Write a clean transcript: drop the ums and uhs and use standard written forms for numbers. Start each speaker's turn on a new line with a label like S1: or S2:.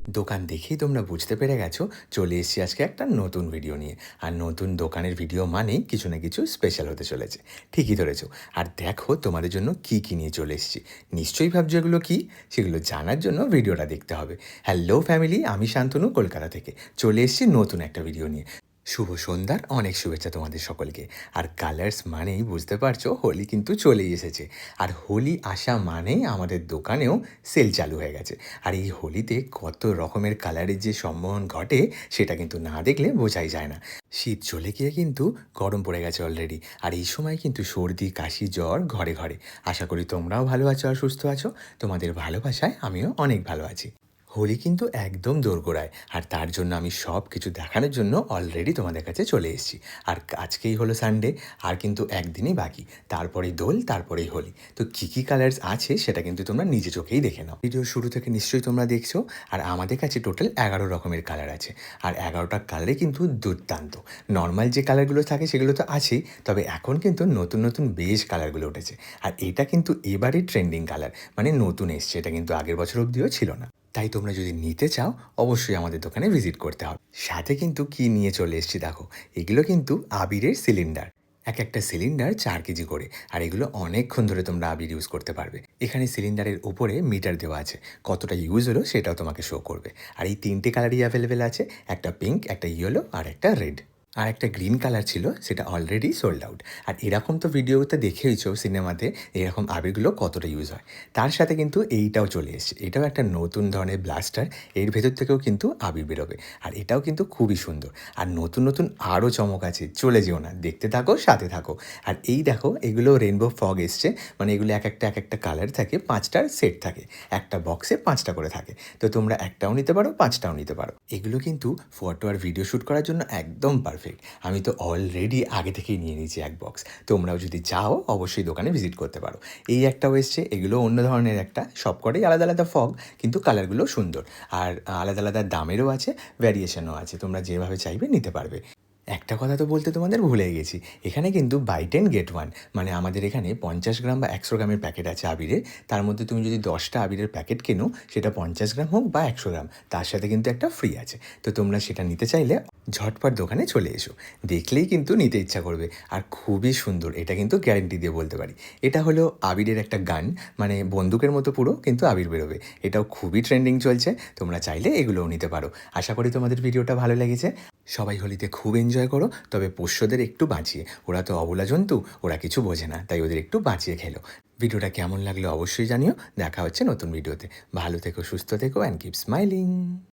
S1: দোকান দেখেই তোমরা বুঝতে পেরে গেছো চলে এসেছি আজকে একটা নতুন ভিডিও নিয়ে। আর নতুন দোকানের ভিডিও মানেই কিছু না কিছু স্পেশাল হতে চলেছে। ঠিকই ধরেছো। আর দেখো তোমাদের জন্য কি নিয়ে চলে এসেছি। নিশ্চয়ই ভাবছো এগুলো কি? সেগুলো জানার জন্য ভিডিওটা দেখতে হবে। হ্যালো ফ্যামিলি, আমি শান্তনু কলকাতা থেকে চলে এসেছি নতুন একটা ভিডিও নিয়ে। শুভ সন্ধ্যার অনেক শুভেচ্ছা তোমাদের সকলকে। আর কালার্স মানেই বুঝতে পারছো হোলি কিন্তু চলেই এসেছে। আর হোলি আসা মানেই আমাদের দোকানেও সেল চালু হয়ে গেছে। আর এই হোলিতে কত রকমের কালারের যে সম্মোহন ঘটে সেটা কিন্তু না দেখলে বোঝাই যায় না। শীত চলে গিয়ে কিন্তু গরম পড়ে গেছে অলরেডি। আর এই সময় কিন্তু সর্দি কাশি জ্বর ঘরে ঘরে। আশা করি তোমরাও ভালো আছো আর সুস্থ আছো। তোমাদের ভালোবাসায় আমিও অনেক ভালো আছি। হোলি কিন্তু একদম দোরগোড়ায়। আর তার জন্য আমি সব কিছু দেখানোর জন্য অলরেডি তোমাদের কাছে চলে এসেছি। আর আজকেই হলো সানডে। আর কিন্তু একদিনই বাকি। তারপরেই দোল, তারপরেই হোলি। তো কী কালার্স আছে সেটা কিন্তু তোমরা নিজে চোখেই দেখে নাও। ভিডিও শুরু থেকে নিশ্চয়ই তোমরা দেখছো। আর আমাদের কাছে টোটাল 11 রকমের কালার আছে। আর 11টা কালারই কিন্তু দুর্দান্ত। নর্মাল যে কালারগুলো থাকে সেগুলো তো আছেই, তবে এখন কিন্তু নতুন নতুন বেশ কালারগুলো উঠেছে। আর এটা কিন্তু এবারই ট্রেন্ডিং কালার, মানে নতুন এসছে। এটা কিন্তু আগের বছর অবধিও ছিল না। তাই তোমরা যদি নিতে চাও অবশ্যই আমাদের দোকানে ভিজিট করতে হবে। সাথে কিন্তু কি নিয়ে চলে এসেছি দেখো। এগুলো কিন্তু আবিরের সিলিন্ডার। একটা সিলিন্ডার 4 কেজি করে। আর এগুলো অনেকক্ষণ ধরে তোমরা আবির ইউজ করতে পারবে। এখানে সিলিন্ডারের উপরে মিটার দেওয়া আছে, কতটা ইউজ হলো সেটাও তোমাকে শো করবে। আর এই 3টে কালারই অ্যাভেলেবেল আছে, একটা পিঙ্ক, একটা ইয়েলো আর একটা রেড। আর একটা গ্রিন কালার ছিল, সেটা অলরেডি সোল্ড আউট। আর এরকম তো ভিডিওতে দেখেইছো সিনেমাতে এরকম আবিরগুলো কতটা ইউজ হয়। তার সাথে কিন্তু এইটাও চলে এসেছে। এটাও একটা নতুন ধরনের ব্লাস্টার। এর ভেতর থেকেও কিন্তু আবির বেরোবে। আর এটাও কিন্তু খুবই সুন্দর। আর নতুন নতুন আরও চমক আছে, চলে যেও না, দেখতে থাকো, সাথে থাকো। আর এই দেখো, এগুলো রেনবো ফগ এসছে। মানে এগুলো এক একটা কালার থাকে, 5টার সেট থাকে। একটা বক্সে 5টা করে থাকে। তো তোমরা একটাও নিতে পারো, 5টাও নিতে পারো। এগুলো কিন্তু ফটো আর ভিডিও শ্যুট করার জন্য একদম পারফেক্ট। আমি তো অলরেডি আগে থেকেই নিয়ে নিয়েছি এক বক্স। তোমরাও যদি চাও অবশ্যই দোকানে ভিজিট করতে পারো। এই একটাও এসছে, এগুলো অন্য ধরনের একটা, সবকটাই আলাদা আলাদা ফগ, কিন্তু কালারগুলো সুন্দর। আর আলাদা আলাদা দামেরও আছে, ভ্যারিয়েশনও আছে, তোমরা যেভাবে চাইবে নিতে পারবে। একটা কথা তো বলতে তোমাদের ভুলে গেছি। এখানে কিন্তু বাই 10 গেট 1, মানে আমাদের এখানে 50 গ্রাম বা 100 গ্রামের প্যাকেট আছে আবিরের। তার মধ্যে তুমি যদি 10টা আবিরের প্যাকেট কেনো, সেটা 50 গ্রাম হোক বা 100 গ্রাম, তার সাথে কিন্তু একটা ফ্রি আছে। তো তোমরা সেটা নিতে চাইলে ঝটপট দোকানে চলে এসো। দেখলেই কিন্তু নিতে ইচ্ছা করবে। আর খুবই সুন্দর, এটা কিন্তু গ্যারেন্টি দিয়ে বলতে পারি। এটা হলো আবিরের একটা গান, মানে বন্দুকের মতো পুরো, কিন্তু আবির বেরোবে। এটাও খুবই ট্রেন্ডিং চলছে। তোমরা চাইলে এগুলোও নিতে পারো। আশা করি তোমাদের ভিডিওটা ভালো লেগেছে। সবাই হোলিতে খুব এনজয় করো, তবে পোষ্যদের একটু বাঁচিয়ে। ওরা তো অবলা জন্তু, ওরা কিছু বোঝে না, তাই ওদের একটু বাঁচিয়ে খেলো। ভিডিওটা কেমন লাগলো অবশ্যই জানিও। দেখা হচ্ছে নতুন ভিডিওতে। ভালো থেকো, সুস্থ থেকো, অ্যান্ড কিপ স্মাইলিং।